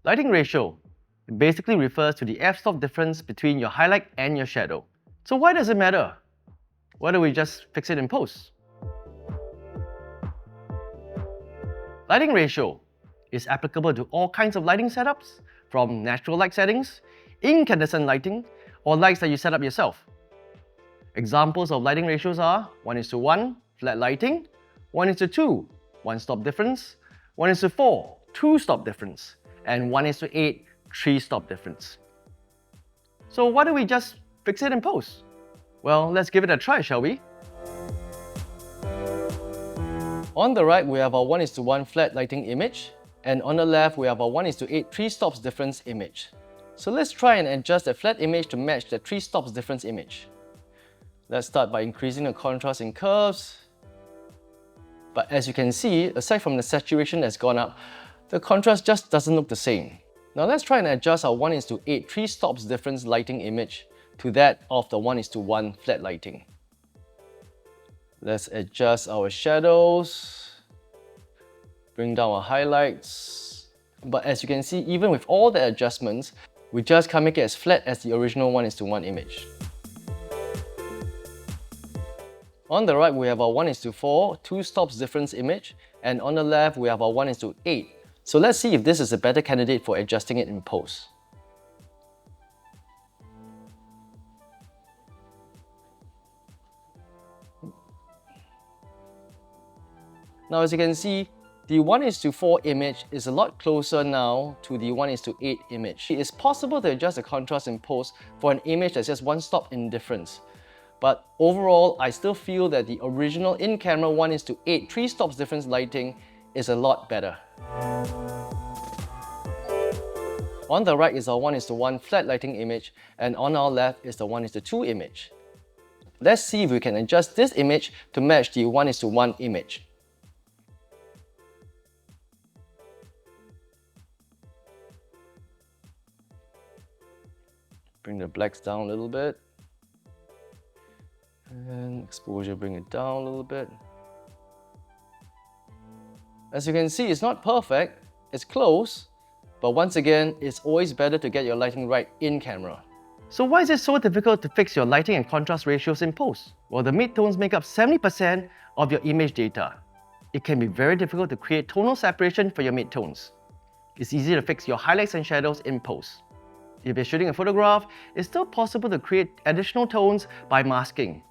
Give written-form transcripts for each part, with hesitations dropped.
Lighting ratio basically refers to the f-stop difference between your highlight and your shadow. So why does it matter? Why don't we just fix it in post? Lighting ratio is applicable to all kinds of lighting setups, from natural light settings, incandescent lighting, or lights that you set up yourself. Examples of lighting ratios are 1:1, flat lighting, 1:2, one-stop difference, 1:4, two-stop difference, and 1:8, three-stop difference. So why don't we just fix it in post? Well, let's give it a try, shall we? On the right, we have our 1:1 flat lighting image, and on the left, we have our 1:8 three-stops difference image. So let's try and adjust the flat image to match the three-stops difference image. Let's start by increasing the contrast in curves. But as you can see, aside from the saturation that's gone up, the contrast just doesn't look the same. Now let's try and adjust our 1:8 three-stops difference lighting image to that of the 1:1 flat lighting. Let's adjust our shadows, bring down our highlights. But as you can see, even with all the adjustments, we just can't make it as flat as the original 1:1 image. On the right, we have our 1:4 two-stops difference image, and on the left, we have our 1:8. So let's see if this is a better candidate for adjusting it in post. Now as you can see, the 1:4 image is a lot closer now to the 1:8 image. It is possible to adjust the contrast in post for an image that's just one stop in difference. But overall, I still feel that the original in-camera 1:8 three-stops difference lighting is a lot better. On the right is our 1:1 flat lighting image, and on our left is the 1:2 image. Let's see if we can adjust this image to match the 1:1 image. Bring the blacks down a little bit. And exposure, bring it down a little bit. As you can see, it's not perfect, it's close, but once again, it's always better to get your lighting right in camera. So why is it so difficult to fix your lighting and contrast ratios in post? Well, the midtones make up 70% of your image data. It can be very difficult to create tonal separation for your midtones. It's easy to fix your highlights and shadows in post. If you're shooting a photograph, it's still possible to create additional tones by masking.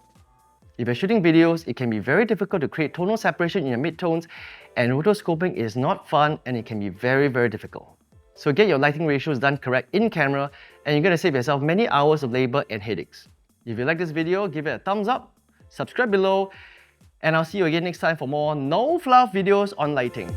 If you're shooting videos, it can be very difficult to create tonal separation in your midtones, and rotoscoping is not fun and it can be very, very difficult. So get your lighting ratios done correct in camera, and you're going to save yourself many hours of labor and headaches. If you like this video, give it a thumbs up, subscribe below, and I'll see you again next time for more no fluff videos on lighting.